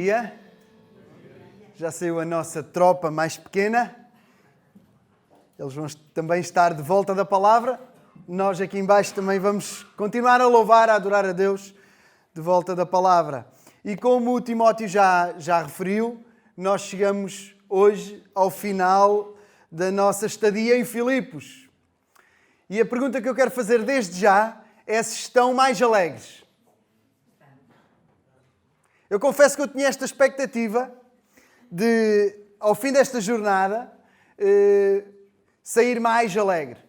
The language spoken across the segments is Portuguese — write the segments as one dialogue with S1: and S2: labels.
S1: dia. Já saiu a nossa tropa mais pequena. Eles vão também estar de volta da palavra. Nós aqui em baixo também vamos continuar a louvar, a adorar a Deus de volta da palavra. E como o Timóteo já referiu, nós chegamos hoje ao final da nossa estadia em Filipos. E a pergunta que eu quero fazer desde já é se estão mais alegres. Eu confesso que eu tinha esta expectativa de, ao fim desta jornada, sair mais alegre.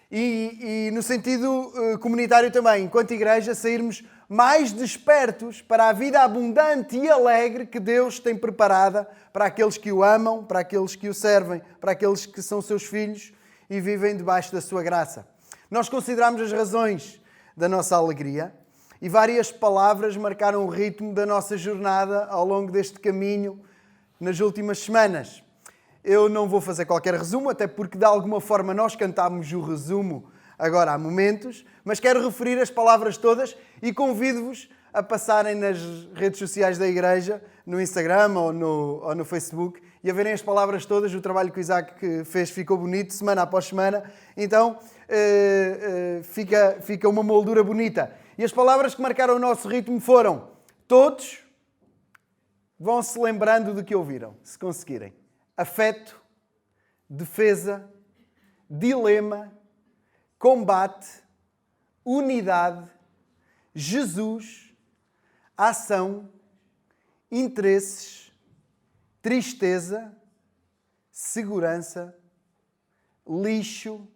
S1: E no sentido comunitário também, enquanto igreja, sairmos mais despertos para a vida abundante e alegre que Deus tem preparada para aqueles que o amam, para aqueles que o servem, para aqueles que são seus filhos e vivem debaixo da sua graça. Nós consideramos as razões da nossa alegria e várias palavras marcaram o ritmo da nossa jornada ao longo deste caminho nas últimas semanas. Eu não vou fazer qualquer resumo, até porque de alguma forma nós cantámos o resumo agora há momentos, mas quero referir as palavras todas e convido-vos a passarem nas redes sociais da igreja, no Instagram ou no Facebook, e a verem as palavras todas. O trabalho que o Isaac fez ficou bonito, semana após semana, então fica uma moldura bonita. E as palavras que marcaram o nosso ritmo foram: todos vão se lembrando do que ouviram, se conseguirem. Afeto, defesa, dilema, combate, unidade, Jesus, ação, interesses, tristeza, segurança, lixo,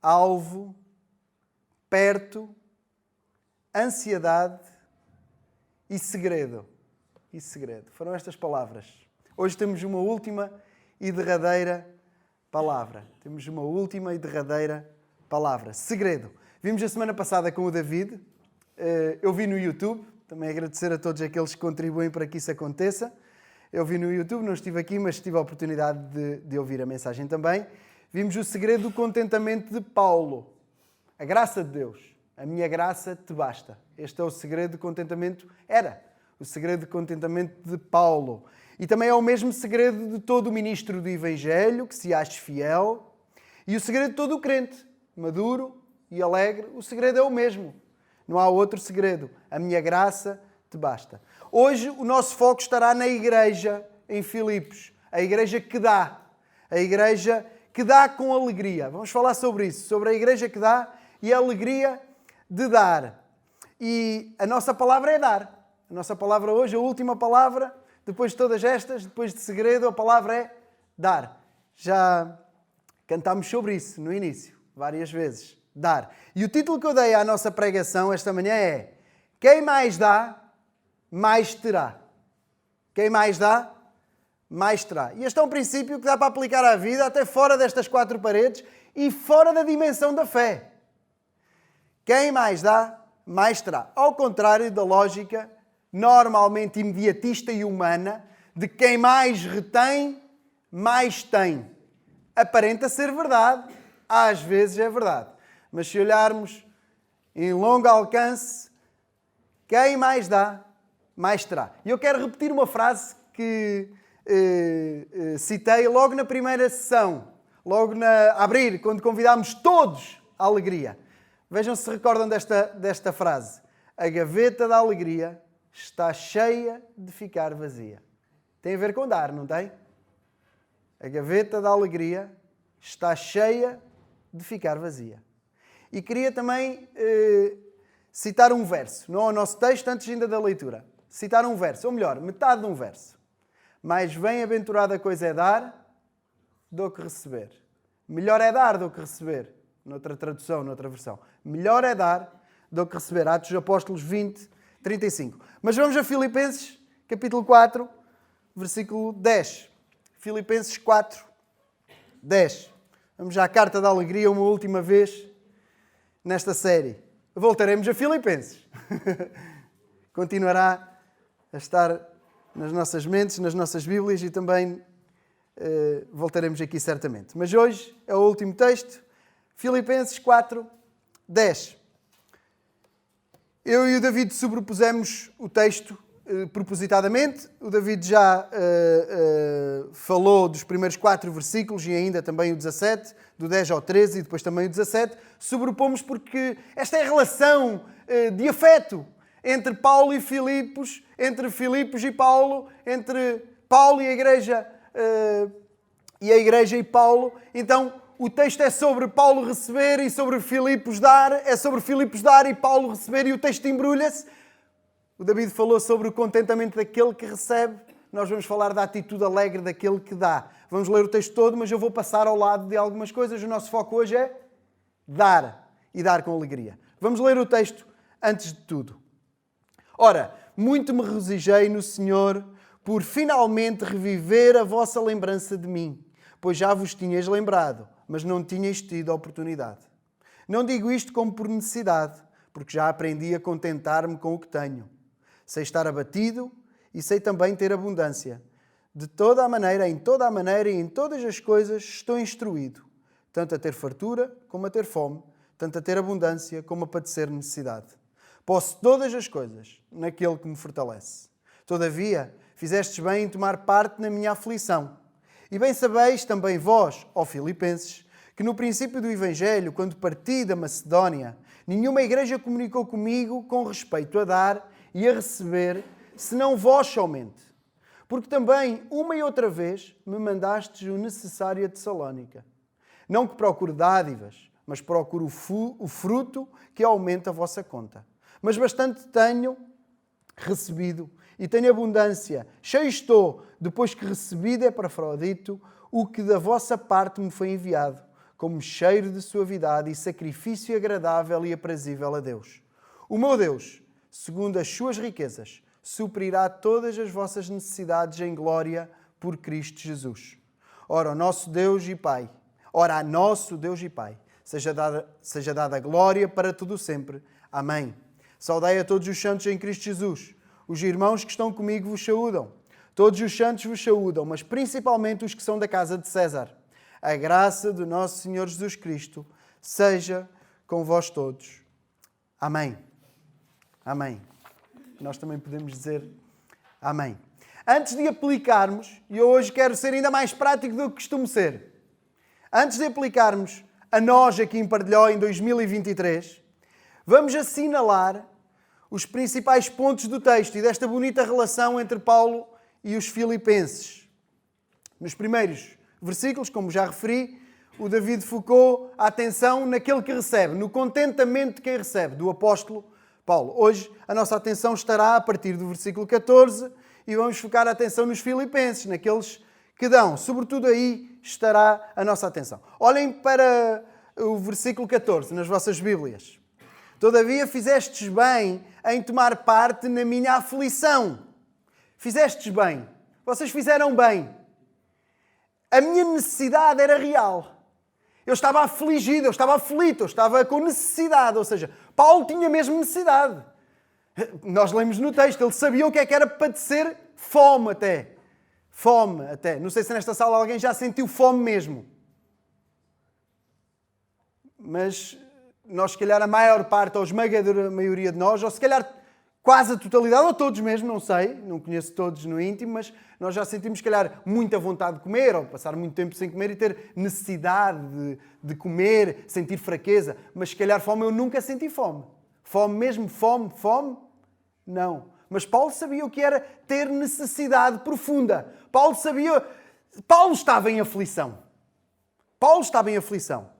S1: alvo, perto, ansiedade e segredo. E segredo. Foram estas palavras. Hoje temos uma última e derradeira palavra. Temos uma última e derradeira palavra. Segredo. Vimos a semana passada com o David. Eu vi no YouTube. Também agradecer a todos aqueles que contribuem para que isso aconteça. Eu vi no YouTube, não estive aqui, mas tive a oportunidade de ouvir a mensagem também. Vimos o segredo do contentamento de Paulo. A graça de Deus. A minha graça te basta. Este é o segredo de contentamento. Era o segredo de contentamento de Paulo. E também é o mesmo segredo de todo o ministro do Evangelho, que se ache fiel. E o segredo de todo o crente, maduro e alegre, o segredo é o mesmo. Não há outro segredo. A minha graça te basta. Hoje o nosso foco estará na igreja em Filipos. A igreja que dá. A igreja que dá com alegria. Vamos falar sobre isso. Sobre a igreja que dá e a alegria de dar. E a nossa palavra é dar. A nossa palavra hoje, a última palavra, depois de todas estas, depois de segredo, a palavra é dar. Já cantámos sobre isso no início, várias vezes. Dar. E o título que eu dei à nossa pregação esta manhã é: quem mais dá, mais terá. Quem mais dá, mais terá. E este é um princípio que dá para aplicar à vida até fora destas quatro paredes e fora da dimensão da fé. Quem mais dá, mais terá. Ao contrário da lógica normalmente imediatista e humana de quem mais retém, mais tem. Aparenta ser verdade, às vezes é verdade. Mas se olharmos em longo alcance, quem mais dá, mais terá. E eu quero repetir uma frase que citei logo na primeira sessão, logo a abrir, quando convidámos todos à alegria. Vejam se recordam desta frase. A gaveta da alegria está cheia de ficar vazia. Tem a ver com dar, não tem? A gaveta da alegria está cheia de ficar vazia. E queria também citar um verso. Não é o nosso texto, antes ainda da leitura. Citar um verso, ou melhor, metade de um verso. Mais bem-aventurada coisa é dar do que receber. Melhor é dar do que receber. Noutra tradução, noutra versão. Melhor é dar do que receber. Atos dos Apóstolos 20, 35. Mas vamos a Filipenses, capítulo 4, versículo 10. Filipenses 4, 10. Vamos já à carta da alegria uma última vez nesta série. Voltaremos a Filipenses. Continuará a estar nas nossas mentes, nas nossas Bíblias e também voltaremos aqui certamente. Mas hoje é o último texto, Filipenses 4, 10. Eu e o David sobrepusemos o texto propositadamente. O David já falou dos primeiros 4 versículos e ainda também o 17, do 10 ao 13 e depois também o 17. Sobrepomos porque esta é a relação de afeto entre Paulo e Filipos, entre Filipos e Paulo, entre Paulo e a igreja e Paulo. Então, o texto é sobre Paulo receber e sobre Filipos dar, é sobre Filipos dar e Paulo receber, e o texto embrulha-se. O David falou sobre o contentamento daquele que recebe. Nós vamos falar da atitude alegre daquele que dá. Vamos ler o texto todo, mas eu vou passar ao lado de algumas coisas. O nosso foco hoje é dar, e dar com alegria. Vamos ler o texto antes de tudo. Ora, muito me regozijei no Senhor por finalmente reviver a vossa lembrança de mim, pois já vos tinhas lembrado, mas não tinhas tido a oportunidade. Não digo isto como por necessidade, porque já aprendi a contentar-me com o que tenho. Sei estar abatido e sei também ter abundância. De toda a maneira, em toda a maneira e em todas as coisas estou instruído, tanto a ter fartura como a ter fome, tanto a ter abundância como a padecer necessidade. Posso todas as coisas naquele que me fortalece. Todavia, fizestes bem em tomar parte na minha aflição. E bem sabeis também vós, ó Filipenses, que no princípio do Evangelho, quando parti da Macedónia, nenhuma igreja comunicou comigo com respeito a dar e a receber, senão vós somente. Porque também, uma e outra vez, me mandastes o necessário a Tessalónica. Não que procure dádivas, mas procuro o fruto que aumenta a vossa conta. Mas bastante tenho recebido e tenho abundância. Cheio estou, depois que recebi de Epafrodito o que da vossa parte me foi enviado, como cheiro de suavidade e sacrifício agradável e aprazível a Deus. O meu Deus, segundo as suas riquezas, suprirá todas as vossas necessidades em glória por Cristo Jesus. Ora, a nosso Deus e Pai, seja dada a glória para todo sempre. Amém. Saudai a todos os santos em Cristo Jesus. Os irmãos que estão comigo vos saúdam. Todos os santos vos saúdam, mas principalmente os que são da casa de César. A graça do nosso Senhor Jesus Cristo seja com vós todos. Amém. Amém. Nós também podemos dizer amém. Antes de aplicarmos, e eu hoje quero ser ainda mais prático do que costumo ser, antes de aplicarmos a nós aqui em Pardelhó em 2023, vamos assinalar os principais pontos do texto e desta bonita relação entre Paulo e os filipenses. Nos primeiros versículos, como já referi, o David focou a atenção naquele que recebe, no contentamento de quem recebe, do apóstolo Paulo. Hoje a nossa atenção estará a partir do versículo 14 e vamos focar a atenção nos filipenses, naqueles que dão. Sobretudo aí estará a nossa atenção. Olhem para o versículo 14 nas vossas Bíblias. Todavia fizestes bem em tomar parte na minha aflição. Fizestes bem. Vocês fizeram bem. A minha necessidade era real. Eu estava afligido, eu estava aflito, eu estava com necessidade. Ou seja, Paulo tinha mesmo necessidade. Nós lemos no texto, ele sabia o que era padecer fome até. Fome até. Não sei se nesta sala alguém já sentiu fome mesmo. Mas nós, se calhar, a maior parte, ou a esmagadora maioria de nós, ou se calhar quase a totalidade, ou todos mesmo, não sei, não conheço todos no íntimo, mas nós já sentimos, se calhar, muita vontade de comer, ou passar muito tempo sem comer e ter necessidade de comer, sentir fraqueza. Mas, se calhar, fome, eu nunca senti fome. Fome mesmo, fome, não. Mas Paulo sabia o que era ter necessidade profunda. Paulo estava em aflição. Paulo estava em aflição.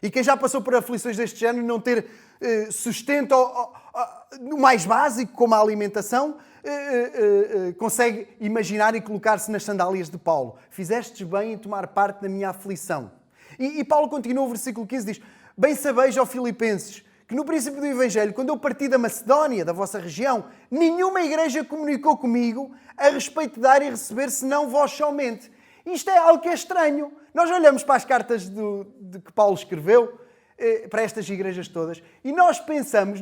S1: E quem já passou por aflições deste género e não ter sustento no mais básico, como a alimentação, consegue imaginar e colocar-se nas sandálias de Paulo. Fizestes bem em tomar parte na minha aflição. E Paulo continua, o versículo 15 diz: bem sabeis, ó Filipenses, que no princípio do Evangelho, quando eu parti da Macedónia, da vossa região, nenhuma igreja comunicou comigo a respeito de dar e receber, senão vós somente. Isto é algo que é estranho. Nós olhamos para as cartas de que Paulo escreveu, para estas igrejas todas, e nós pensamos,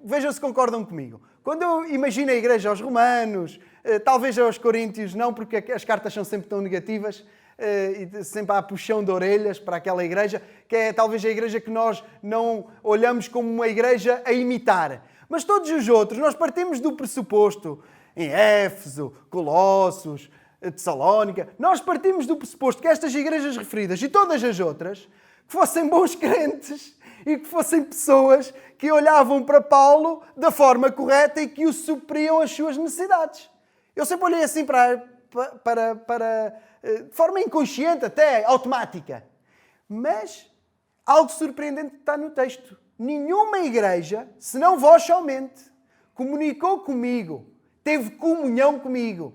S1: vejam se concordam comigo, quando eu imagino a igreja aos romanos, talvez aos coríntios não, porque as cartas são sempre tão negativas, e sempre há puxão de orelhas para aquela igreja, que é talvez a igreja que nós não olhamos como uma igreja a imitar. Mas todos os outros, nós partimos do pressuposto, em Éfeso, Colossos, Tessalónica, nós partimos do pressuposto que estas igrejas referidas e todas as outras, que fossem bons crentes e que fossem pessoas que olhavam para Paulo da forma correta e que o supriam as suas necessidades. Eu sempre olhei assim de forma inconsciente, até automática. Mas algo surpreendente está no texto. Nenhuma igreja, senão vós somente, comunicou comigo, teve comunhão comigo.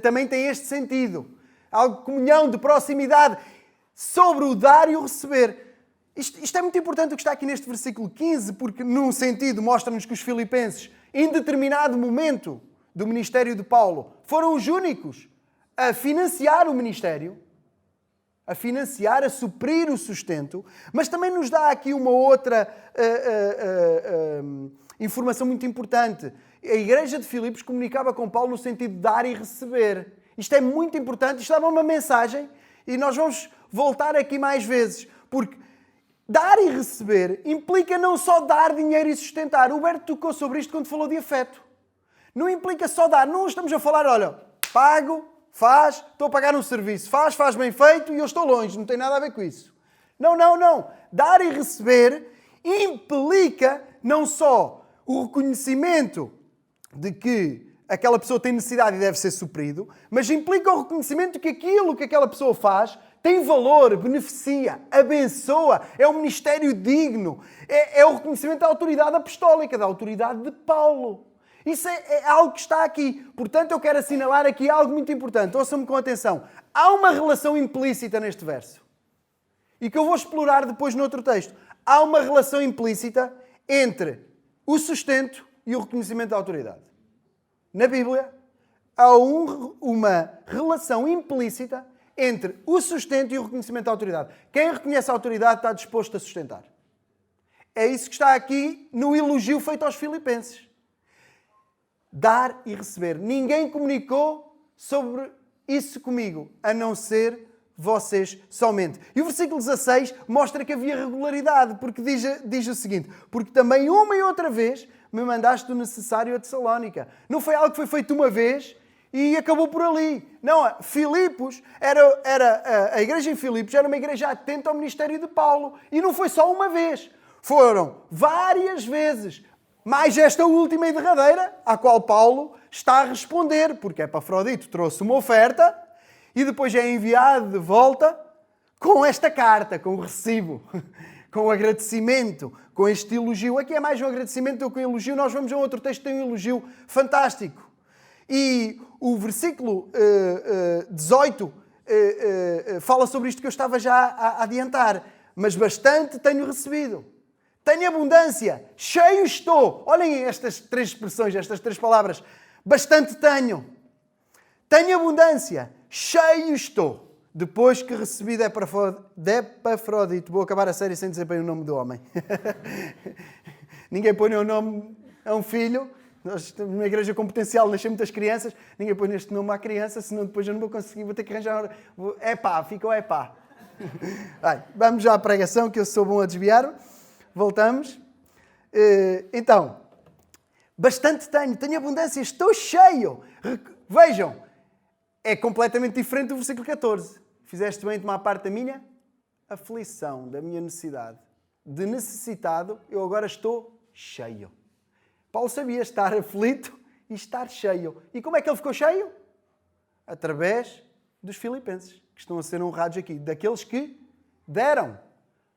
S1: Também tem este sentido. Algo de comunhão, de proximidade, sobre o dar e o receber. Isto é muito importante o que está aqui neste versículo 15, porque num sentido mostra-nos que os filipenses, em determinado momento do ministério de Paulo, foram os únicos a financiar o ministério, a financiar, a suprir o sustento, mas também nos dá aqui uma outra informação muito importante. A igreja de Filipos comunicava com Paulo no sentido de dar e receber. Isto é muito importante, isto dava uma mensagem e nós vamos voltar aqui mais vezes, porque dar e receber implica não só dar dinheiro e sustentar. O Huberto tocou sobre isto quando falou de afeto. Não implica só dar. Não estamos a falar, olha, pago, faz, estou a pagar um serviço. Faz bem feito e eu estou longe. Não tem nada a ver com isso. Não. Dar e receber implica não só o reconhecimento de que aquela pessoa tem necessidade e deve ser suprido, mas implica o reconhecimento de que aquilo que aquela pessoa faz tem valor, beneficia, abençoa, é um ministério digno, é o reconhecimento da autoridade apostólica, da autoridade de Paulo. Isso é algo que está aqui. Portanto, eu quero assinalar aqui algo muito importante. Ouçam-me com atenção. Há uma relação implícita neste verso. E que eu vou explorar depois noutro texto. Há uma relação implícita entre o sustento e o reconhecimento da autoridade. Na Bíblia, há uma relação implícita entre o sustento e o reconhecimento da autoridade. Quem reconhece a autoridade está disposto a sustentar. É isso que está aqui no elogio feito aos filipenses. Dar e receber. Ninguém comunicou sobre isso comigo, a não ser vocês somente. E o versículo 16 mostra que havia regularidade, porque diz o seguinte: porque também uma e outra vez me mandaste o necessário a Tessalónica. Não foi algo que foi feito uma vez e acabou por ali. Não, Filipos a igreja em Filipos era uma igreja atenta ao ministério de Paulo. E não foi só uma vez. Foram várias vezes. Mais esta última e derradeira, à qual Paulo está a responder, porque Epafrodito trouxe uma oferta e depois é enviado de volta com esta carta, com o recibo, com o agradecimento, com este elogio. Aqui é mais um agradecimento do que um elogio. Nós vamos a outro texto que tem um elogio fantástico. E o versículo 18 fala sobre isto que eu estava já a adiantar. Mas bastante tenho recebido. Tenho abundância, cheio estou. Olhem estas três expressões, estas três palavras. Bastante tenho. Tenho abundância, cheio estou. Depois que recebi de Epafrodito. Vou acabar a série sem dizer bem o nome do homem. Ninguém põe o nome a um filho. Nós estamos numa igreja com potencial, nascem muitas crianças. Ninguém põe este nome à criança, senão depois eu não vou conseguir, vou ter que arranjar... fica o epá. Vamos já à pregação, que eu sou bom a desviar. Voltamos. Então, bastante tenho abundância, estou cheio. Vejam, é completamente diferente do versículo 14. Fizeste bem de tomar parte da minha aflição, da minha necessidade. De necessitado, eu agora estou cheio. Paulo sabia estar aflito e estar cheio. E como é que ele ficou cheio? Através dos filipenses, que estão a ser honrados aqui. Daqueles que deram.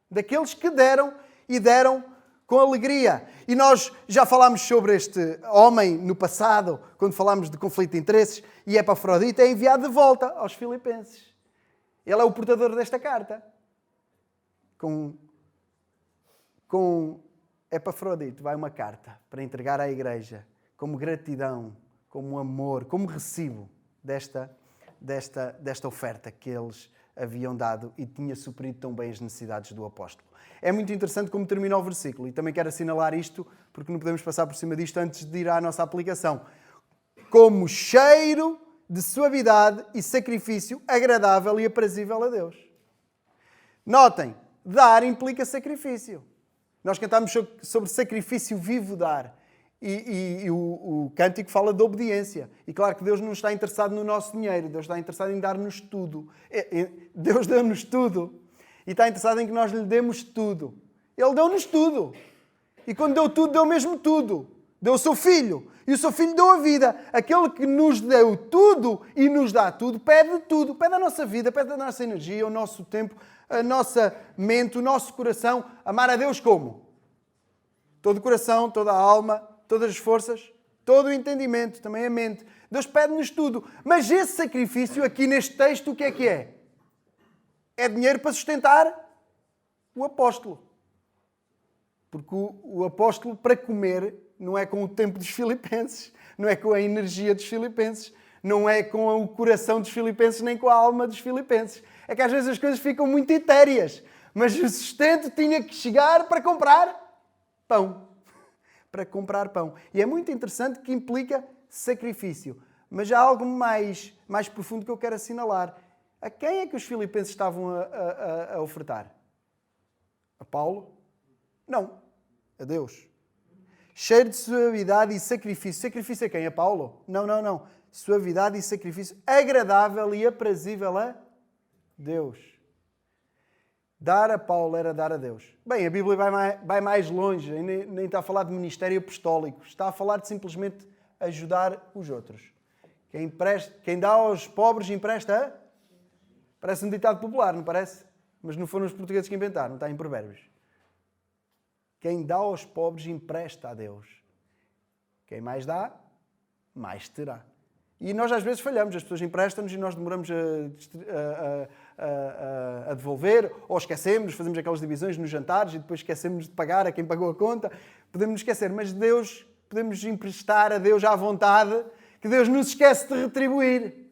S1: Daqueles que deram e deram com alegria. E nós já falámos sobre este homem no passado, quando falámos de conflito de interesses, e Epafrodito é enviado de volta aos filipenses. Ele é o portador desta carta. Com Epafrodito vai uma carta para entregar à igreja como gratidão, como amor, como recibo desta oferta que eles haviam dado e tinha suprido tão bem as necessidades do apóstolo. É muito interessante como termina o versículo e também quero assinalar isto porque não podemos passar por cima disto antes de ir à nossa aplicação. Como cheiro de suavidade e sacrifício agradável e aprazível a Deus. Notem, dar implica sacrifício. Nós cantámos sobre sacrifício vivo dar. E o cântico fala de obediência. E claro que Deus não está interessado no nosso dinheiro. Deus está interessado em dar-nos tudo. Deus deu-nos tudo. E está interessado em que nós lhe demos tudo. Ele deu-nos tudo. E quando deu tudo, deu mesmo tudo. Deu o seu Filho. E o seu Filho deu a vida. Aquele que nos deu tudo e nos dá tudo, pede tudo. Pede a nossa vida, pede a nossa energia, o nosso tempo, a nossa mente, o nosso coração. Amar a Deus como? Todo o coração, toda a alma, todas as forças, todo o entendimento, também a mente. Deus pede-nos tudo. Mas esse sacrifício, aqui neste texto, o que é? É dinheiro para sustentar o apóstolo. Porque o apóstolo, para comer, não é com o tempo dos filipenses, não é com a energia dos filipenses, não é com o coração dos filipenses, nem com a alma dos filipenses. É que às vezes as coisas ficam muito etéreas. Mas o sustento tinha que chegar para comprar pão. Para comprar pão. E é muito interessante que implica sacrifício. Mas há algo mais profundo que eu quero assinalar. A quem é que os filipenses estavam a ofertar? A Paulo? Não. A Deus. Cheiro de suavidade e sacrifício. Sacrifício a quem? A Paulo? Não. Suavidade e sacrifício agradável e aprazível a Deus. Dar a Paulo era dar a Deus. Bem, a Bíblia vai mais longe, nem está a falar de ministério apostólico, está a falar de simplesmente ajudar os outros. Quem dá aos pobres empresta a... Parece um ditado popular, não parece? Mas não foram os portugueses que inventaram, está em Provérbios. Quem dá aos pobres empresta a Deus. Quem mais dá, mais terá. E nós às vezes falhamos, as pessoas emprestam-nos e nós demoramos a devolver, ou esquecemos, fazemos aquelas divisões nos jantares e depois esquecemos de pagar a quem pagou a conta. Podemos nos esquecer, mas Deus, podemos emprestar a Deus à vontade, que Deus não se esquece de retribuir.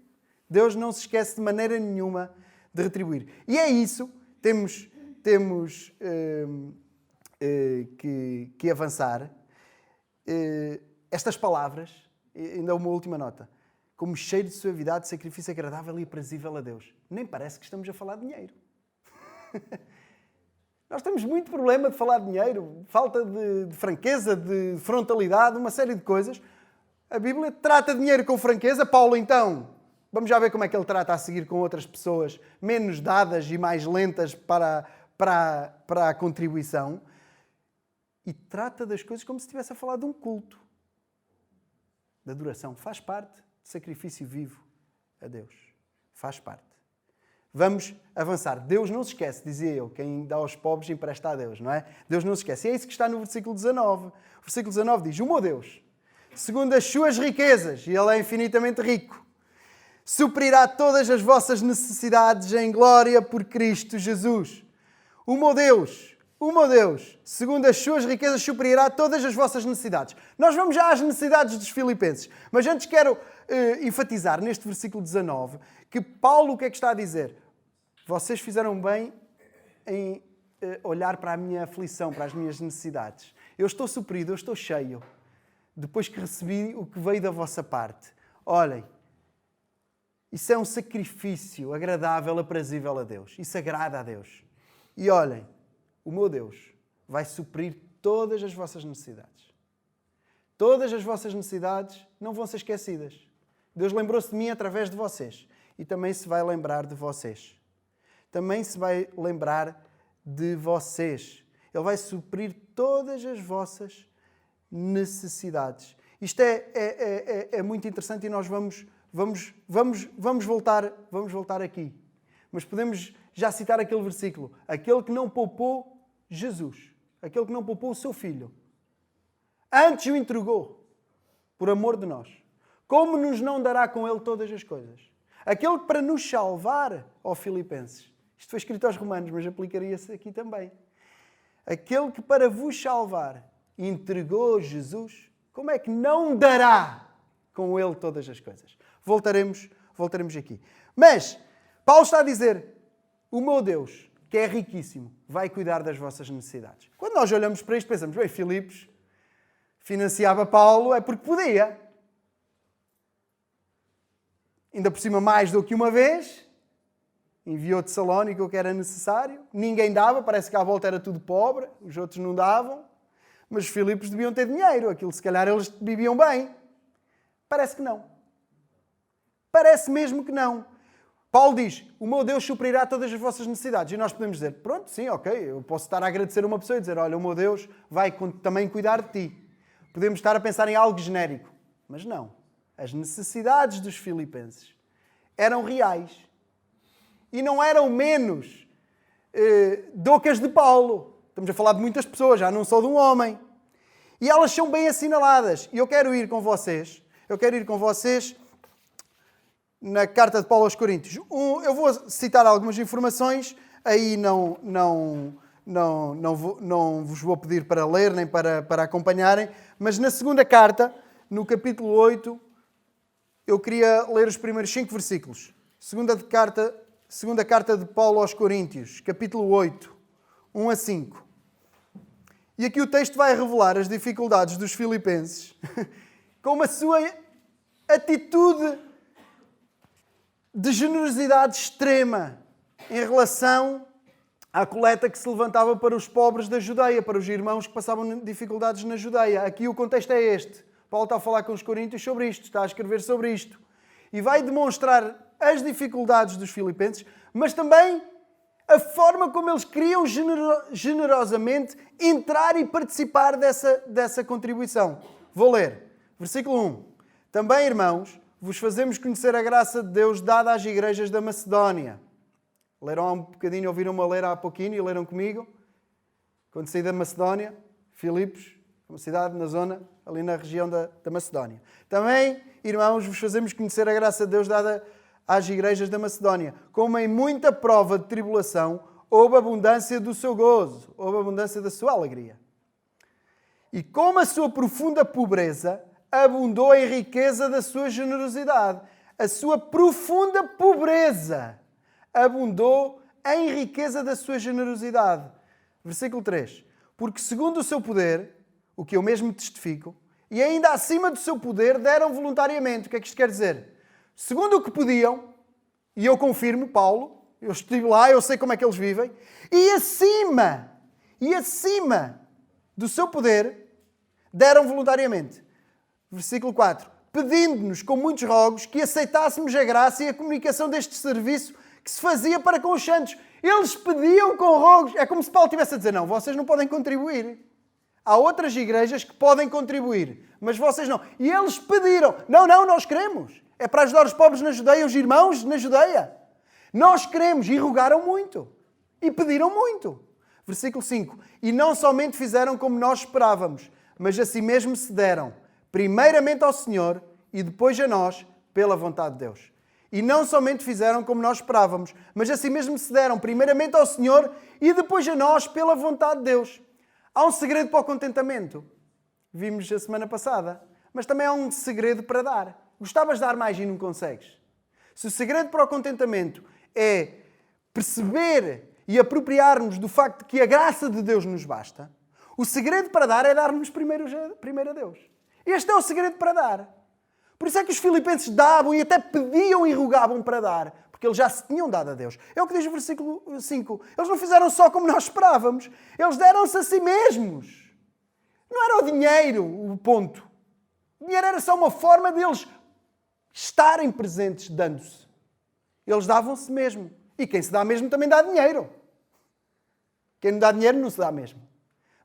S1: Deus não se esquece de maneira nenhuma de retribuir. E é isso, temos que avançar. Estas palavras, ainda uma última nota, como cheiro de suavidade, sacrifício agradável e aprazível a Deus. Nem parece que estamos a falar de dinheiro. Nós temos muito problema de falar de dinheiro, falta de franqueza, de frontalidade, uma série de coisas. A Bíblia trata dinheiro com franqueza. Paulo, então, vamos já ver como é que ele trata a seguir com outras pessoas menos dadas e mais lentas para a contribuição. E trata das coisas como se estivesse a falar de um culto. Da adoração. Faz parte de sacrifício vivo a Deus. Faz parte. Vamos avançar. Deus não se esquece, dizia eu, quem dá aos pobres empresta a Deus, não é? Deus não se esquece. E é isso que está no versículo 19. O versículo 19 diz: o meu Deus, segundo as suas riquezas, e Ele é infinitamente rico, suprirá todas as vossas necessidades em glória por Cristo Jesus. O meu Deus, segundo as suas riquezas, suprirá todas as vossas necessidades. Nós vamos já às necessidades dos filipenses, mas antes quero enfatizar neste versículo 19 que Paulo o que é que está a dizer? Vocês fizeram bem em olhar para a minha aflição, para as minhas necessidades. Eu estou suprido, eu estou cheio, depois que recebi o que veio da vossa parte. Olhem, isso é um sacrifício agradável, aprazível a Deus. Isso agrada a Deus. E olhem, o meu Deus vai suprir todas as vossas necessidades. Todas as vossas necessidades não vão ser esquecidas. Deus lembrou-se de mim através de vocês. E também se vai lembrar de vocês. Também se vai lembrar de vocês. Ele vai suprir todas as vossas necessidades. Isto é muito interessante e nós vamos voltar aqui. Mas podemos já citar aquele versículo. Aquele que não poupou Jesus. Aquele que não poupou o seu Filho. Antes o entregou. Por amor de nós. Como nos não dará com Ele todas as coisas? Aquele que para nos salvar, ó Filipenses. Isto foi escrito aos Romanos, mas aplicaria-se aqui também. Aquele que para vos salvar entregou Jesus, como é que não dará com Ele todas as coisas? Voltaremos aqui. Mas Paulo está a dizer, o meu Deus, que é riquíssimo, vai cuidar das vossas necessidades. Quando nós olhamos para isto, pensamos, bem, Filipos financiava Paulo é porque podia. Ainda por cima mais do que uma vez, enviou de Salónica o que era necessário. Ninguém dava, parece que à volta era tudo pobre, os outros não davam. Mas os Filipos deviam ter dinheiro, aquilo se calhar eles viviam bem. Parece que não. Parece mesmo que não. Paulo diz, o meu Deus suprirá todas as vossas necessidades. E nós podemos dizer, pronto, sim, ok, eu posso estar a agradecer a uma pessoa e dizer, olha, o meu Deus vai também cuidar de ti. Podemos estar a pensar em algo genérico. Mas não. As necessidades dos filipenses eram reais. E não eram menos do que as de Paulo. Estamos a falar de muitas pessoas, já não só de um homem. E elas são bem assinaladas. E eu quero ir com vocês na carta de Paulo aos Coríntios. Eu vou citar algumas informações, aí não vos vou pedir para ler nem para acompanharem, mas na segunda carta, no capítulo 8, eu queria ler os primeiros 5 versículos. Segunda carta de Paulo aos Coríntios, capítulo 8, 1 a 5. E aqui o texto vai revelar as dificuldades dos filipenses com a sua atitude de generosidade extrema em relação à coleta que se levantava para os pobres da Judeia, para os irmãos que passavam dificuldades na Judeia. Aqui o contexto é este. Paulo está a falar com os coríntios sobre isto, está a escrever sobre isto. E vai demonstrar as dificuldades dos filipenses, mas também a forma como eles queriam generosamente entrar e participar dessa contribuição. Vou ler. Versículo 1. Também, irmãos, vos fazemos conhecer a graça de Deus dada às igrejas da Macedónia. Leram há um bocadinho, ouviram-me a ler há pouquinho e leram comigo. Quando saí da Macedónia, Filipos, uma cidade na zona, ali na região da Macedónia. Também, irmãos, vos fazemos conhecer a graça de Deus dada às igrejas da Macedónia. Como em muita prova de tribulação, houve abundância do seu gozo, houve abundância da sua alegria. E como a sua profunda pobreza abundou em riqueza da sua generosidade. A sua profunda pobreza abundou em riqueza da sua generosidade. Versículo 3. Porque segundo o seu poder, o que eu mesmo testifico, e ainda acima do seu poder, deram voluntariamente. O que é que isto quer dizer? Segundo o que podiam, e eu confirmo, Paulo, eu estive lá, eu sei como é que eles vivem, e acima do seu poder, deram voluntariamente. Versículo 4. Pedindo-nos com muitos rogos que aceitássemos a graça e a comunicação deste serviço que se fazia para com os santos. Eles pediam com rogos. É como se Paulo estivesse a dizer, não, vocês não podem contribuir. Há outras igrejas que podem contribuir, mas vocês não. E eles pediram. Não, nós queremos. É para ajudar os pobres na Judeia, os irmãos na Judeia. Nós queremos. E rogaram muito. E pediram muito. Versículo 5. E não somente fizeram como nós esperávamos, mas a si mesmo se deram. Primeiramente ao Senhor e depois a nós, pela vontade de Deus. E não somente fizeram como nós esperávamos, mas assim mesmo se deram primeiramente ao Senhor e depois a nós, pela vontade de Deus. Há um segredo para o contentamento. Vimos a semana passada. Mas também há um segredo para dar. Gostavas de dar mais e não consegues. Se o segredo para o contentamento é perceber e apropriar-nos do facto de que a graça de Deus nos basta, o segredo para dar é dar-nos primeiro a Deus. Este é o segredo para dar. Por isso é que os filipenses davam e até pediam e rogavam para dar. Porque eles já se tinham dado a Deus. É o que diz o versículo 5. Eles não fizeram só como nós esperávamos. Eles deram-se a si mesmos. Não era o dinheiro o ponto. O dinheiro era só uma forma deles estarem presentes dando-se. Eles davam-se mesmo. E quem se dá mesmo também dá dinheiro. Quem não dá dinheiro não se dá mesmo.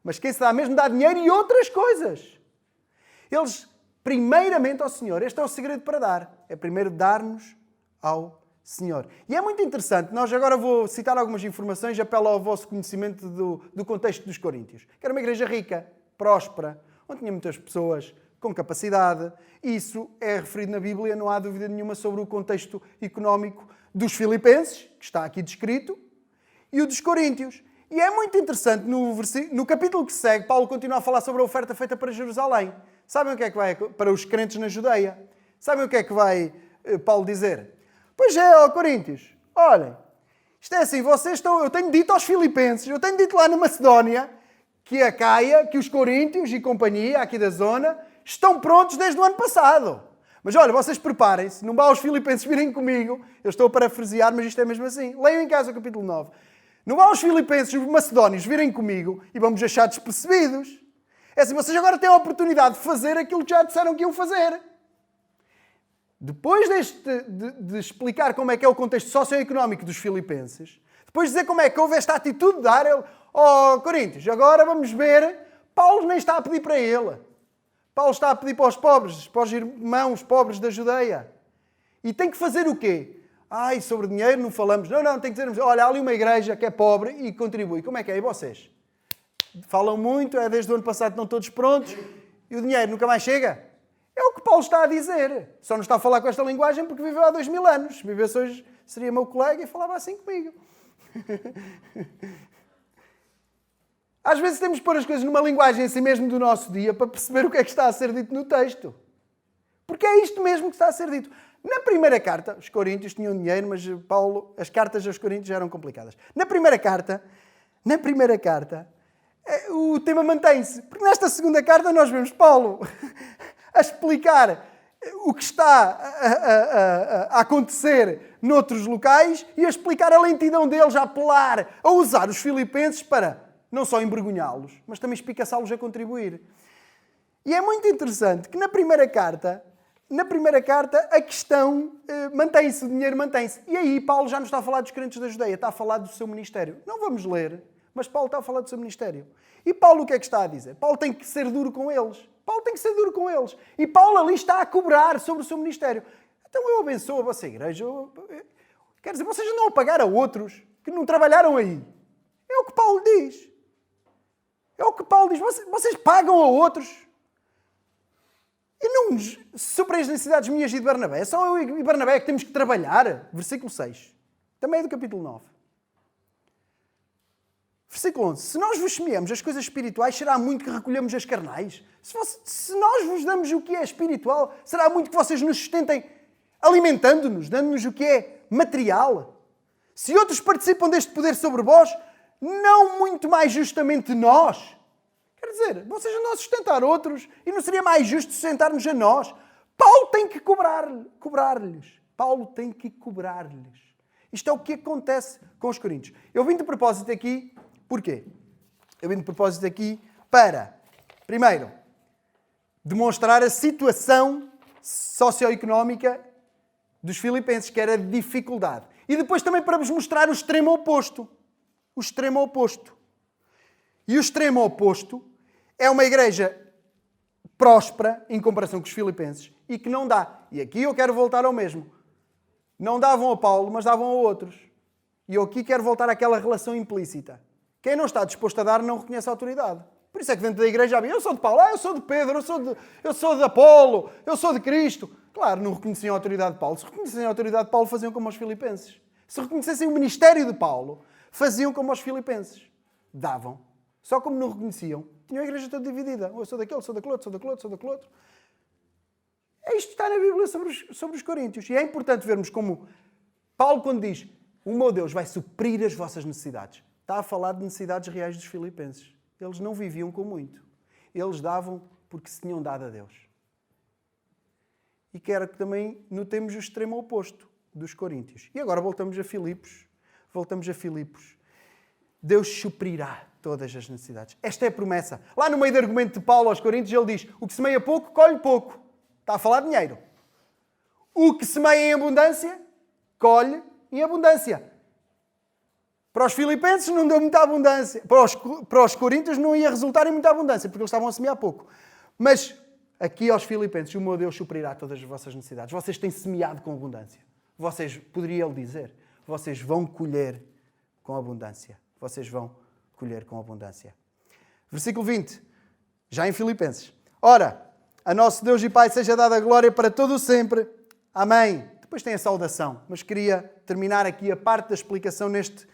S1: Mas quem se dá mesmo dá dinheiro e outras coisas. Eles, primeiramente ao Senhor. Este é o segredo para dar. É primeiro dar-nos ao Senhor. E é muito interessante. Nós agora vou citar algumas informações e apelo ao vosso conhecimento do contexto dos Coríntios. Que era uma igreja rica, próspera, onde tinha muitas pessoas com capacidade. Isso é referido na Bíblia, não há dúvida nenhuma sobre o contexto económico dos filipenses, que está aqui descrito, e o dos coríntios. E é muito interessante, no capítulo que segue, Paulo continua a falar sobre a oferta feita para Jerusalém. Sabem o que é que vai para os crentes na Judeia? Sabem o que é que vai Paulo dizer? Pois é, ó Coríntios, olhem, isto é assim, eu tenho dito aos filipenses, eu tenho dito lá na Macedónia, que a Caia, que os coríntios e companhia aqui da zona, estão prontos desde o ano passado. Mas olha, vocês preparem-se, não vá aos Filipenses virem comigo, eu estou a parafrasear, mas isto é mesmo assim. Leiam em casa o capítulo 9. Não vá aos Filipenses, os macedónios, virem comigo e vamos achar despercebidos. É assim, vocês agora têm a oportunidade de fazer aquilo que já disseram que iam fazer. Depois de explicar como é que é o contexto socioeconómico dos filipenses, depois de dizer como é que houve esta atitude de dar ele, Coríntios, agora vamos ver, Paulo nem está a pedir para ele. Paulo está a pedir para os pobres, para os irmãos pobres da Judeia. E tem que fazer o quê? Sobre dinheiro não falamos. Não, tem que dizer, olha, há ali uma igreja que é pobre e contribui. Como é que é? E vocês? Falam muito, desde o ano passado estão todos prontos e o dinheiro nunca mais chega? É o que Paulo está a dizer. Só não está a falar com esta linguagem porque viveu há 2000 anos. Se vivesse hoje, seria meu colega e falava assim comigo. Às vezes temos que pôr as coisas numa linguagem assim mesmo do nosso dia para perceber o que é que está a ser dito no texto. Porque é isto mesmo que está a ser dito. Na primeira carta, os coríntios tinham dinheiro, mas as cartas aos coríntios já eram complicadas. Na primeira carta, o tema mantém-se. Porque nesta segunda carta nós vemos Paulo a explicar o que está a acontecer noutros locais e a explicar a lentidão deles, a apelar, a usar os filipenses para não só envergonhá-los, mas também espicaçá-los a contribuir. E é muito interessante que na primeira carta a questão mantém-se, o dinheiro mantém-se. E aí Paulo já não está a falar dos crentes da Judeia, está a falar do seu ministério. Não vamos ler, mas Paulo está a falar do seu ministério. E Paulo o que é que está a dizer? Paulo tem que ser duro com eles. E Paulo ali está a cobrar sobre o seu ministério. Então eu abençoo a vossa igreja. Quer dizer, vocês andam a pagar a outros que não trabalharam aí. É o que Paulo diz. Vocês pagam a outros. E não sobre as necessidades minhas e de Barnabé. É só eu e Barnabé que temos que trabalhar. Versículo 6. Também é do capítulo 9. Versículo 11. Se nós vos semeamos as coisas espirituais, será muito que recolhemos as carnais? Se nós vos damos o que é espiritual, será muito que vocês nos sustentem alimentando-nos, dando-nos o que é material? Se outros participam deste poder sobre vós, não muito mais justamente nós? Quer dizer, vocês andam a sustentar outros e não seria mais justo sustentar-nos a nós? Paulo tem que cobrar-lhes. Isto é o que acontece com os coríntios. Eu vim de propósito aqui, porquê? Eu vim de propósito aqui para, primeiro, demonstrar a situação socioeconómica dos filipenses, que era de dificuldade. E depois também para vos mostrar o extremo oposto. E o extremo oposto é uma igreja próspera em comparação com os filipenses e que não dá. E aqui eu quero voltar ao mesmo. Não davam a Paulo, mas davam a outros. E eu aqui quero voltar àquela relação implícita. Quem não está disposto a dar não reconhece a autoridade. Por isso é que dentro da igreja havia, eu sou de Paulo, eu sou de Pedro, eu sou de Apolo, eu sou de Cristo. Claro, não reconheciam a autoridade de Paulo. Se reconhecessem a autoridade de Paulo, faziam como aos filipenses. Se reconhecessem o ministério de Paulo, faziam como aos filipenses. Davam. Só como não reconheciam, tinham a igreja toda dividida. Eu sou daquele, sou daquele outro. É isto que está na Bíblia sobre os coríntios. E é importante vermos como Paulo, quando diz, o meu Deus vai suprir as vossas necessidades, está a falar de necessidades reais dos filipenses. Eles não viviam com muito. Eles davam porque se tinham dado a Deus. E quero que também notemos o extremo oposto dos coríntios. E agora voltamos a Filipos. Deus suprirá todas as necessidades. Esta é a promessa. Lá no meio do argumento de Paulo aos coríntios, ele diz, o que semeia pouco, colhe pouco. Está a falar de dinheiro. O que semeia em abundância, colhe em abundância. Para os filipenses não deu muita abundância. Para os coríntios não ia resultar em muita abundância, porque eles estavam a semear pouco. Mas aqui aos filipenses, o meu Deus suprirá todas as vossas necessidades. Vocês têm semeado com abundância. Vocês, poderia ele dizer, vocês vão colher com abundância. Versículo 20, já em Filipenses. Ora, a nosso Deus e Pai seja dada a glória para todo o sempre. Amém. Depois tem a saudação, mas queria terminar aqui a parte da explicação neste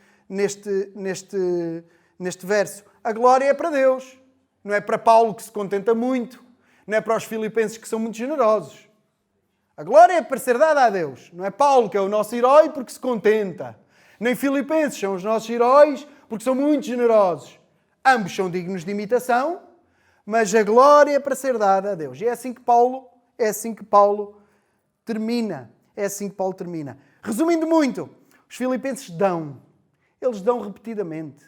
S1: verso. A glória é para Deus. Não é para Paulo, que se contenta muito. Não é para os filipenses, que são muito generosos. A glória é para ser dada a Deus. Não é Paulo, que é o nosso herói, porque se contenta. Nem filipenses são os nossos heróis, porque são muito generosos. Ambos são dignos de imitação, mas a glória é para ser dada a Deus. E é assim que Paulo termina. É assim que Paulo termina. Resumindo muito, os filipenses dão. Eles dão repetidamente.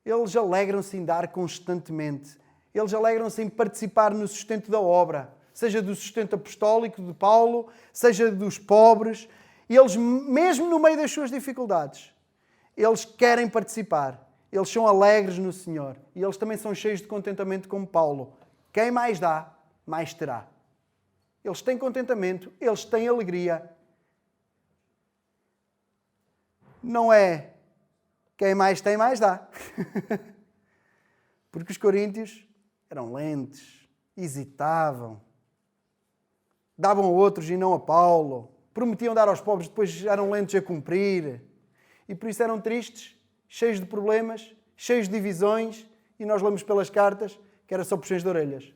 S1: Eles alegram-se em dar constantemente. Eles alegram-se em participar no sustento da obra. Seja do sustento apostólico de Paulo, seja dos pobres. E eles, mesmo no meio das suas dificuldades, eles querem participar. Eles são alegres no Senhor. E eles também são cheios de contentamento como Paulo. Quem mais dá, mais terá. Eles têm contentamento, eles têm alegria. Não é quem mais tem, mais dá. Porque os coríntios eram lentes, hesitavam, davam a outros e não a Paulo, prometiam dar aos pobres, depois eram lentos a cumprir. E por isso eram tristes, cheios de problemas, cheios de divisões, e nós lemos pelas cartas que era só puxões de orelhas.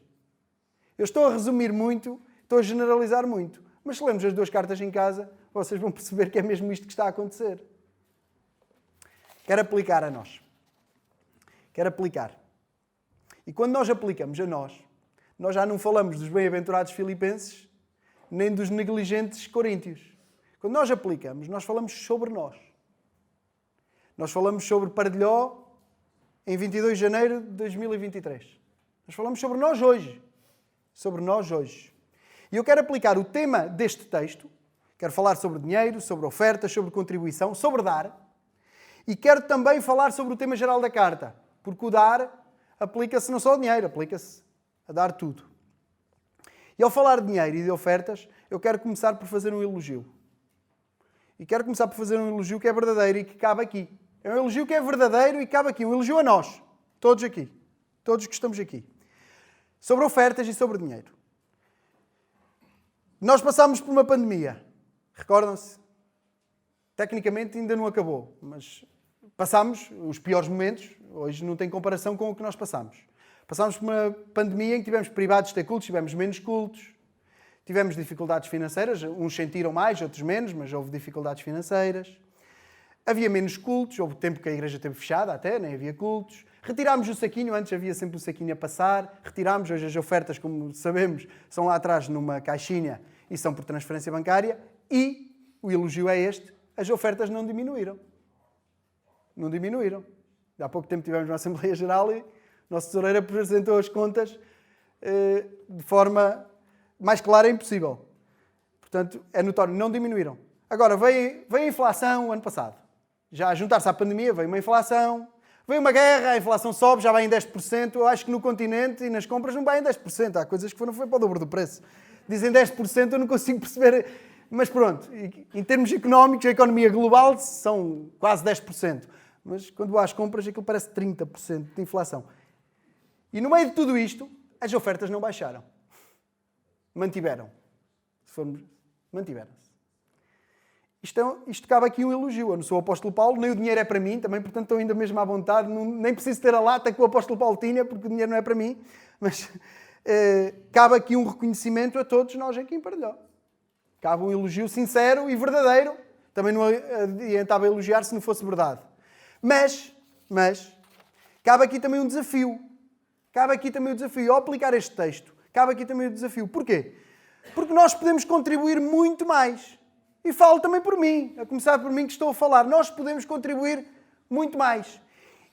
S1: Eu estou a resumir muito, estou a generalizar muito, mas se lemos as 2 cartas em casa, vocês vão perceber que é mesmo isto que está a acontecer. Quero aplicar a nós. Quero aplicar. E quando nós aplicamos a nós já não falamos dos bem-aventurados filipenses, nem dos negligentes coríntios. Quando nós aplicamos, nós falamos sobre nós. Nós falamos sobre Pardelhó em 22 de janeiro de 2023. Nós falamos sobre nós hoje. Sobre nós hoje. E eu quero aplicar o tema deste texto. Quero falar sobre dinheiro, sobre ofertas, sobre contribuição, sobre dar. E quero também falar sobre o tema geral da carta. Porque o dar aplica-se não só ao dinheiro, aplica-se a dar tudo. E ao falar de dinheiro e de ofertas, eu quero começar por fazer um elogio. E quero começar por fazer um elogio que é verdadeiro e que cabe aqui. É um elogio que é verdadeiro e cabe aqui. Um elogio a nós. Todos aqui. Todos que estamos aqui. Sobre ofertas e sobre dinheiro. Nós passámos por uma pandemia. Recordam-se? Tecnicamente ainda não acabou, mas passámos os piores momentos. Hoje não tem comparação com o que nós passámos. Passámos por uma pandemia em que tivemos privados de ter cultos, tivemos menos cultos. Tivemos dificuldades financeiras. Uns sentiram mais, outros menos, mas houve dificuldades financeiras. Havia menos cultos. Houve tempo que a igreja esteve fechada até, nem havia cultos. Retirámos o saquinho. Antes havia sempre o saquinho a passar. Retirámos. Hoje as ofertas, como sabemos, são lá atrás numa caixinha e são por transferência bancária. E o elogio é este. As ofertas não diminuíram. Não diminuíram. Há pouco tempo tivemos uma Assembleia Geral e o nosso tesoureiro apresentou as contas de forma mais clara impossível. Portanto, é notório, não diminuíram. Agora, veio a inflação o ano passado. Já a juntar-se à pandemia, veio uma inflação. Veio uma guerra, a inflação sobe, já vai em 10%. Eu acho que no continente e nas compras não vai em 10%. Há coisas que foi para o dobro do preço. Dizem 10%, eu não consigo perceber. Mas pronto, em termos económicos, a economia global são quase 10%. Mas quando vou às compras, aquilo parece 30% de inflação. E no meio de tudo isto, as ofertas não baixaram. Mantiveram. Mantiveram-se. Isto cabe aqui um elogio. Eu não sou o apóstolo Paulo, nem o dinheiro é para mim, também, portanto, estou ainda mesmo à vontade. Nem preciso ter a lata que o apóstolo Paulo tinha, porque o dinheiro não é para mim. Mas cabe aqui um reconhecimento a todos nós aqui em Pardelhó. Cabe um elogio sincero e verdadeiro. Também não adiantava elogiar se não fosse verdade. Mas, cabe aqui também um desafio. Cabe aqui também o desafio. Ao aplicar este texto, cabe aqui também o desafio. Porquê? Porque nós podemos contribuir muito mais. E falo também por mim, a começar por mim que estou a falar. Nós podemos contribuir muito mais.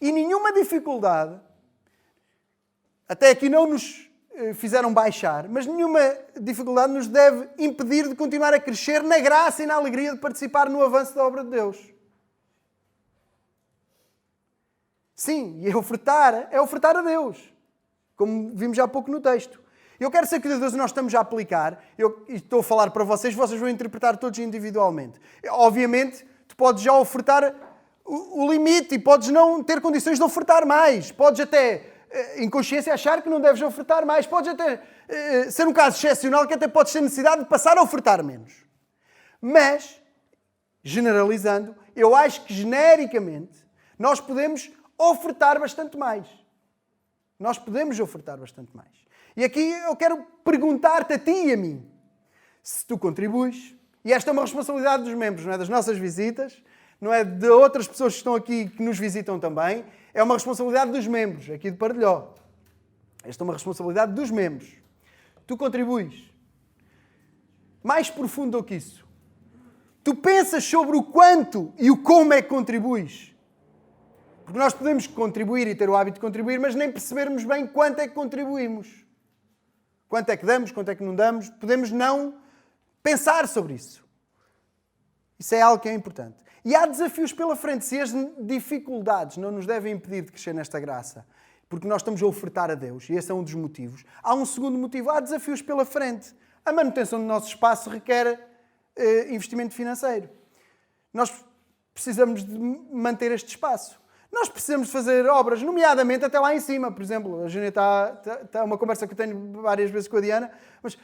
S1: E nenhuma dificuldade, até aqui não nos fizeram baixar, mas nenhuma dificuldade nos deve impedir de continuar a crescer na graça e na alegria de participar no avanço da obra de Deus. Sim, e é ofertar a Deus, como vimos há pouco no texto. Eu quero ser cuidadoso, nós estamos a aplicar, eu estou a falar para vocês vão interpretar todos individualmente. Obviamente, tu podes já ofertar o limite e podes não ter condições de ofertar mais. Podes até, em consciência, achar que não deves ofertar mais. Podes até ser um caso excepcional que até podes ter necessidade de passar a ofertar menos. Mas, generalizando, eu acho que genericamente nós podemos ofertar bastante mais. Nós podemos ofertar bastante mais. E aqui eu quero perguntar-te a ti e a mim, se tu contribuis, e esta é uma responsabilidade dos membros, não é das nossas visitas, não é de outras pessoas que estão aqui que nos visitam também, é uma responsabilidade dos membros, aqui de Pardelhó. Esta é uma responsabilidade dos membros. Tu contribuis. mais profundo do que isso. Tu pensas sobre o quanto e o como é que contribuis. Porque nós podemos contribuir e ter o hábito de contribuir, mas nem percebermos bem quanto é que contribuímos. Quanto é que damos, quanto é que não damos. Podemos não pensar sobre isso. Isso é algo que é importante. E há desafios pela frente. Se as dificuldades não nos devem impedir de crescer nesta graça, porque nós estamos a ofertar a Deus, e esse é um dos motivos, há um segundo motivo. Há desafios pela frente. A manutenção do nosso espaço requer investimento financeiro. Nós precisamos de manter este espaço. Nós precisamos fazer obras, nomeadamente até lá em cima. Por exemplo, a Júnia está uma conversa que eu tenho várias vezes com a Diana, mas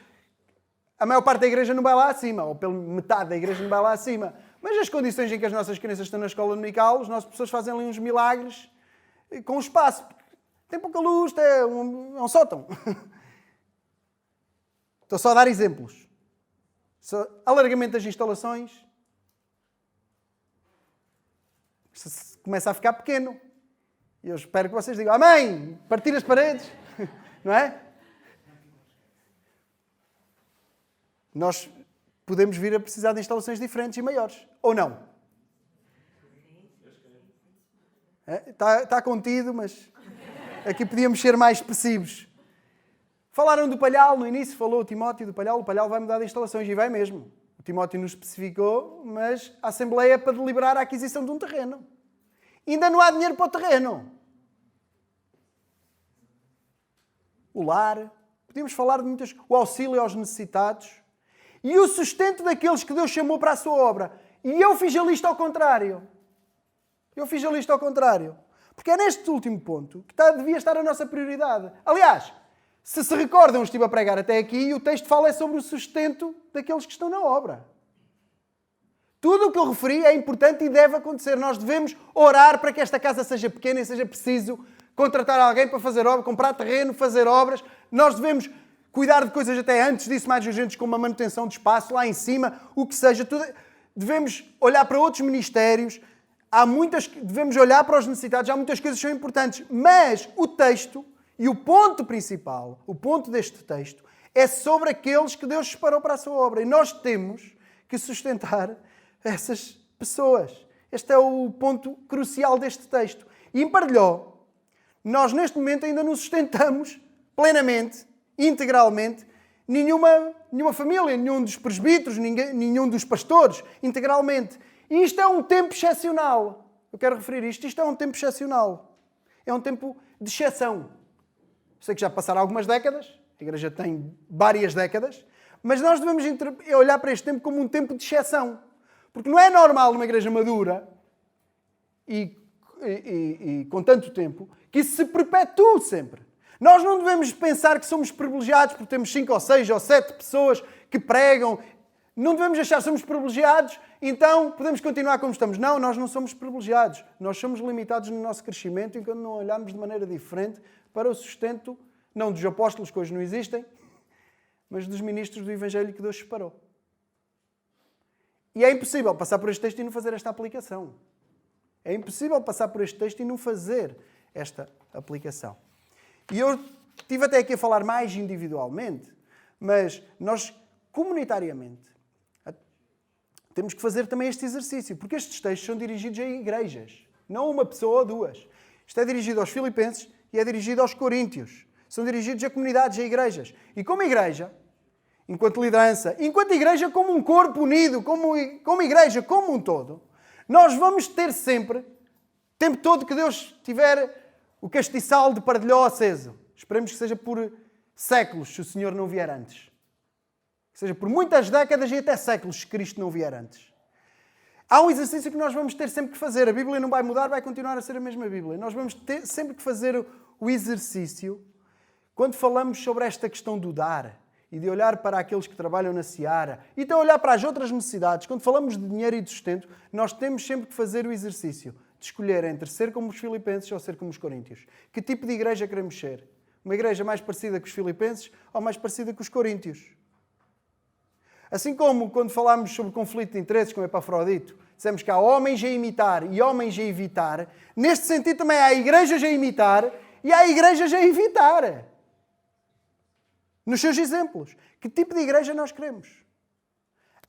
S1: a maior parte da igreja não vai lá acima, ou pela metade da igreja não vai lá acima. Mas as condições em que as nossas crianças estão na escola dominical, as nossas pessoas fazem ali uns milagres com o espaço. Tem pouca luz, é um sótão. Estou só a dar exemplos. Alargamento das instalações. Isto começa a ficar pequeno. E eu espero que vocês digam, amém, partir as paredes. Não é? Nós podemos vir a precisar de instalações diferentes e maiores. Ou não? Está contido, mas aqui podíamos ser mais expressivos. Falaram do Palhal no início, falou o Timóteo do Palhal. O Palhal vai mudar de instalações e vai mesmo. O Timóteo nos especificou, mas a Assembleia é para deliberar a aquisição de um terreno. Ainda não há dinheiro para o terreno. O lar. Podíamos falar de muitas... O auxílio aos necessitados. E o sustento daqueles que Deus chamou para a sua obra. E eu fiz a lista ao contrário. Porque é neste último ponto que devia estar a nossa prioridade. Aliás, se recordam, estive a pregar até aqui e o texto fala sobre o sustento daqueles que estão na obra. Tudo o que eu referi é importante e deve acontecer. Nós devemos orar para que esta casa seja pequena e seja preciso contratar alguém para fazer obra, comprar terreno, fazer obras. Nós devemos cuidar de coisas até antes disso mais urgentes, como a manutenção de espaço lá em cima, o que seja. Devemos olhar para outros ministérios. Devemos olhar para os necessitados. Há muitas coisas que são importantes. Mas o texto e o ponto principal, o ponto deste texto, é sobre aqueles que Deus separou para a sua obra. E nós temos que sustentar essas pessoas. Este é o ponto crucial deste texto. E em Parelhó, nós neste momento ainda não sustentamos plenamente, integralmente, nenhuma família, nenhum dos presbíteros, nenhum dos pastores, integralmente. E isto é um tempo excepcional. Eu quero referir isto. Isto é um tempo excepcional. É um tempo de exceção. Sei que já passaram algumas décadas. A igreja tem várias décadas. Mas nós devemos olhar para este tempo como um tempo de exceção. Porque não é normal numa igreja madura e com tanto tempo que isso se perpetue sempre. Nós não devemos pensar que somos privilegiados porque temos 5 ou 6 ou 7 pessoas que pregam. Não devemos achar que somos privilegiados, então podemos continuar como estamos. Não, nós não somos privilegiados. Nós somos limitados no nosso crescimento enquanto não olharmos de maneira diferente para o sustento, não dos apóstolos, que hoje não existem, mas dos ministros do Evangelho que Deus separou. E é impossível passar por este texto e não fazer esta aplicação. É impossível passar por este texto e não fazer esta aplicação. E eu estive até aqui a falar mais individualmente, mas nós, comunitariamente, temos que fazer também este exercício, porque estes textos são dirigidos a igrejas, não a uma pessoa ou duas. Isto é dirigido aos Filipenses e é dirigido aos Coríntios. São dirigidos a comunidades, a igrejas. E como igreja, enquanto liderança, enquanto igreja como um corpo unido, como igreja como um todo, nós vamos ter sempre, o tempo todo que Deus tiver o castiçal de Parelhó aceso. Esperemos que seja por séculos, se o Senhor não vier antes. Que seja por muitas décadas e até séculos, se Cristo não vier antes. Há um exercício que nós vamos ter sempre que fazer. A Bíblia não vai mudar, vai continuar a ser a mesma Bíblia. Nós vamos ter sempre que fazer o exercício quando falamos sobre esta questão do dar e de olhar para aqueles que trabalham na seara e de olhar para as outras necessidades. Quando falamos de dinheiro e de sustento, nós temos sempre que fazer o exercício de escolher entre ser como os Filipenses ou ser como os Coríntios. Que tipo de igreja queremos ser? Uma igreja mais parecida com os Filipenses ou mais parecida com os Coríntios? Assim como quando falámos sobre conflito de interesses com Epafrodito, dissemos que há homens a imitar e homens a evitar. Neste sentido também há igrejas a imitar e há igrejas a evitar. Nos seus exemplos. Que tipo de igreja nós queremos?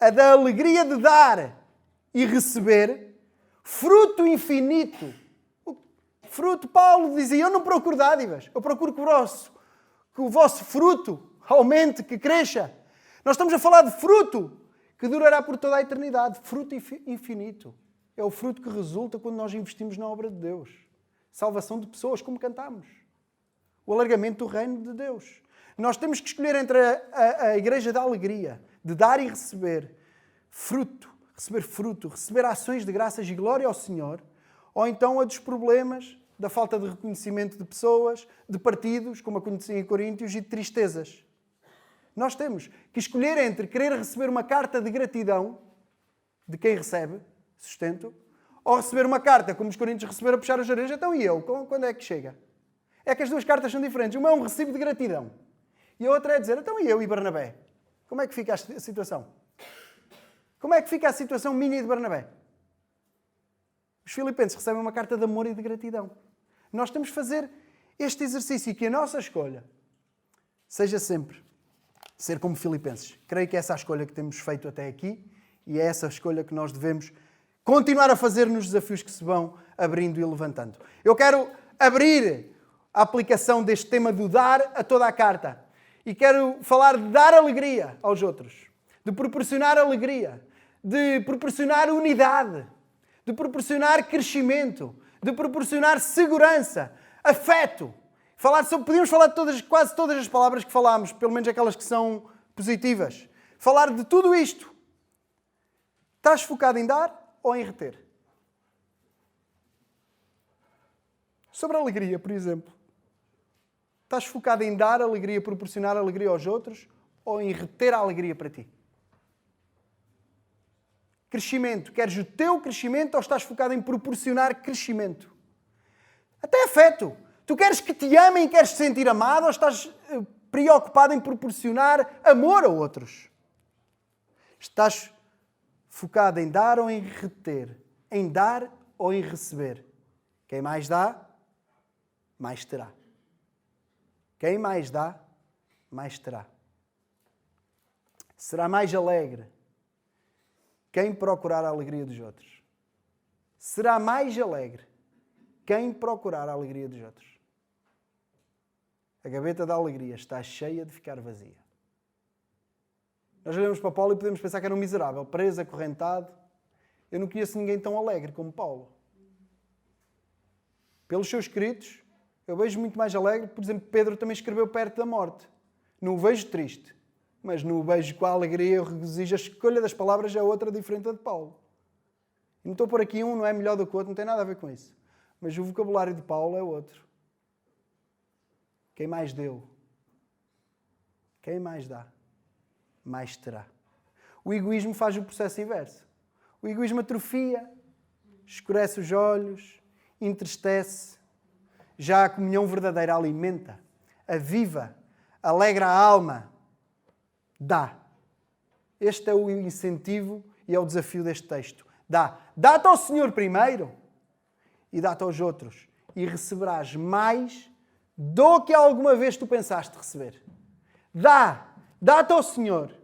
S1: a da alegria de dar e receber, fruto infinito. Fruto, Paulo dizia, eu não procuro dádivas, eu procuro que o vosso fruto aumente, que cresça. Nós estamos a falar de fruto que durará por toda a eternidade. Fruto infinito. É o fruto que resulta quando nós investimos na obra de Deus. Salvação de pessoas, como cantamos. O alargamento do reino de Deus. Nós temos que escolher entre a igreja da alegria, de dar e receber fruto, receber ações de graças e glória ao Senhor, ou então a dos problemas, da falta de reconhecimento de pessoas, de partidos, como acontecia em Coríntios, e de tristezas. Nós temos que escolher entre querer receber uma carta de gratidão de quem recebe sustento, ou receber uma carta, como os coríntios receberam a puxar as orelhas. Então e eu? Quando é que chega? É que as duas cartas são diferentes. Uma é um recibo de gratidão. E a outra é dizer, então e eu e Barnabé? Como é que fica a situação? Como é que fica a situação minha e de Barnabé? Os filipenses recebem uma carta de amor e de gratidão. Nós temos que fazer este exercício e que a nossa escolha seja sempre ser como filipenses. Creio que essa é a escolha que temos feito até aqui e é essa a escolha que nós devemos continuar a fazer nos desafios que se vão abrindo e levantando. Eu quero abrir a aplicação deste tema do dar a toda a carta. E quero falar de dar alegria aos outros. De proporcionar alegria. De proporcionar unidade. De proporcionar crescimento. De proporcionar segurança. Afeto. Podíamos falar de quase todas as palavras que falámos, pelo menos aquelas que são positivas. Falar de tudo isto. Estás focado em dar ou em reter? Sobre a alegria, por exemplo. Estás focado em dar alegria, proporcionar alegria aos outros ou em reter a alegria para ti? Crescimento. Queres o teu crescimento ou estás focado em proporcionar crescimento? Até afeto. Tu queres que te amem, queres te sentir amado ou estás preocupado em proporcionar amor a outros? Estás focado em dar ou em reter? Em dar ou em receber? Quem mais dá, mais terá. Quem mais dá, mais terá. Será mais alegre quem procurar a alegria dos outros. Será mais alegre quem procurar a alegria dos outros. A gaveta da alegria está cheia de ficar vazia. Nós olhamos para Paulo e podemos pensar que era um miserável, preso, acorrentado. Eu não conheço ninguém tão alegre como Paulo. Pelos seus escritos, eu vejo muito mais alegre. Por exemplo, Pedro também escreveu perto da morte. Não o vejo triste, mas não o vejo com a alegria e o regozijo. A escolha das palavras é outra diferente da de Paulo. E não estou por aqui, um não é melhor do que o outro, não tem nada a ver com isso. Mas o vocabulário de Paulo é outro. Quem mais deu, quem mais dá, mais terá. O egoísmo faz o processo inverso. O egoísmo atrofia, escurece os olhos, entristece. Já a comunhão verdadeira alimenta, aviva, alegra a alma, dá. Este é o incentivo e é o desafio deste texto. Dá. Dá-te ao Senhor primeiro e dá-te aos outros. E receberás mais do que alguma vez tu pensaste receber. Dá-te ao Senhor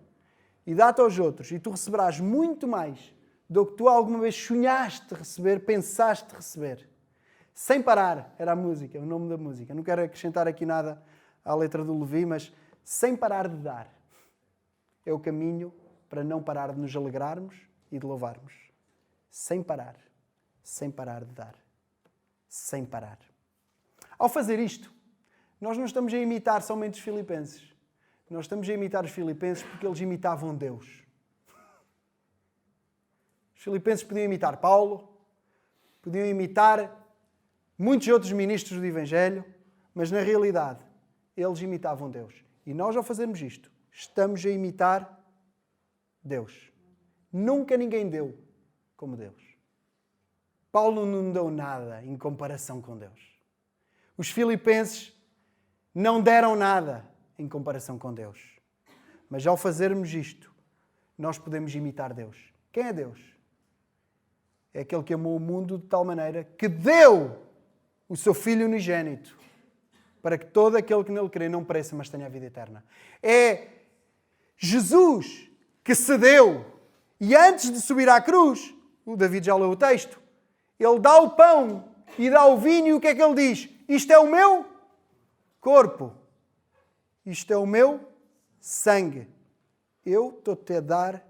S1: e dá-te aos outros. E tu receberás muito mais do que tu alguma vez sonhaste receber, pensaste receber. Sem parar, era a música, o nome da música. Não quero acrescentar aqui nada à letra do Levi, mas sem parar de dar. É o caminho para não parar de nos alegrarmos e de louvarmos. Sem parar de dar. Sem parar. Ao fazer isto, nós não estamos a imitar somente os filipenses. Nós estamos a imitar os filipenses porque eles imitavam Deus. Os filipenses podiam imitar Paulo, podiam imitar muitos outros ministros do Evangelho, mas na realidade eles imitavam Deus. E nós, ao fazermos isto, estamos a imitar Deus. Nunca ninguém deu como Deus. Paulo não deu nada em comparação com Deus. Os filipenses não deram nada em comparação com Deus. Mas ao fazermos isto, nós podemos imitar Deus. Quem é Deus? É aquele que amou o mundo de tal maneira que deu o seu Filho unigênito para que todo aquele que nele crê não pereça, mas tenha a vida eterna. É Jesus que cedeu E antes de subir à cruz, o David já leu o texto, ele dá o pão e dá o vinho e o que é que ele diz? Isto é o meu corpo. Isto é o meu sangue. Eu estou-te a dar,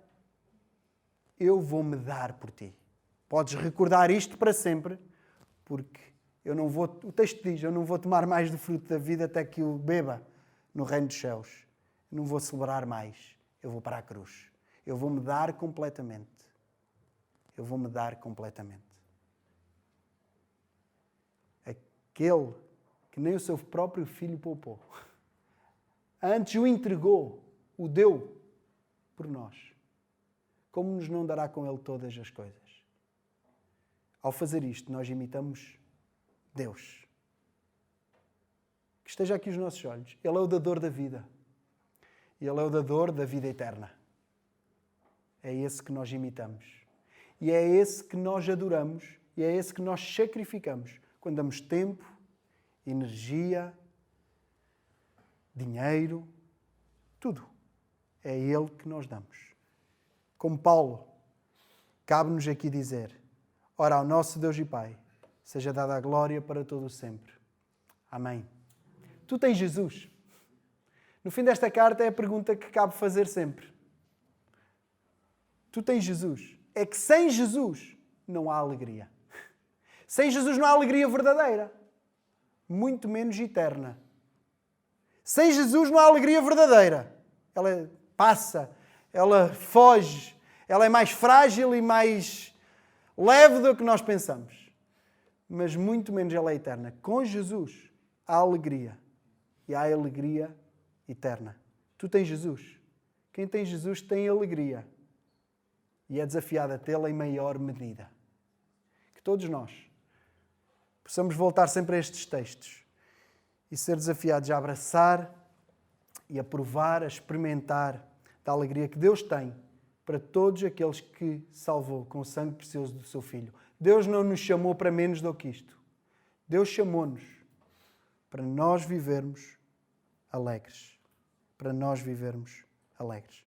S1: eu vou-me dar por ti. Podes recordar isto para sempre, porque eu não vou, o texto diz, eu não vou tomar mais do fruto da vida até que o beba no reino dos céus. Eu não vou celebrar mais. Eu vou para a cruz. Eu vou-me dar completamente. Eu vou-me dar completamente. Aquele que nem o seu próprio filho poupou. Antes o entregou, o deu por nós. Como nos não dará com ele todas as coisas? Ao fazer isto, nós imitamos Deus. Que esteja aqui os nossos olhos. Ele é o dador da vida. E Ele é o dador da vida eterna. É esse que nós imitamos. E é esse que nós adoramos. E é esse que nós sacrificamos. Quando damos tempo, energia, dinheiro, tudo. É Ele que nós damos. Como Paulo, cabe-nos aqui dizer: ora, ao nosso Deus e Pai, seja dada a glória para todo o sempre. Amém. Tu tens Jesus. No fim desta carta é a pergunta que cabe fazer sempre. Tu tens Jesus. É que sem Jesus não há alegria. Sem Jesus não há alegria verdadeira. Muito menos eterna. Sem Jesus não há alegria verdadeira. Ela passa, ela foge, ela é mais frágil e mais leve do que nós pensamos. Mas muito menos ela é eterna. Com Jesus há alegria. E há alegria eterna. Tu tens Jesus. Quem tem Jesus tem alegria. E é desafiado a tê-la em maior medida. Que todos nós possamos voltar sempre a estes textos e ser desafiados a abraçar e a provar, a experimentar da alegria que Deus tem para todos aqueles que salvou com o sangue precioso do seu Filho. Deus não nos chamou para menos do que isto. Deus chamou-nos para nós vivermos alegres. Para nós vivermos alegres.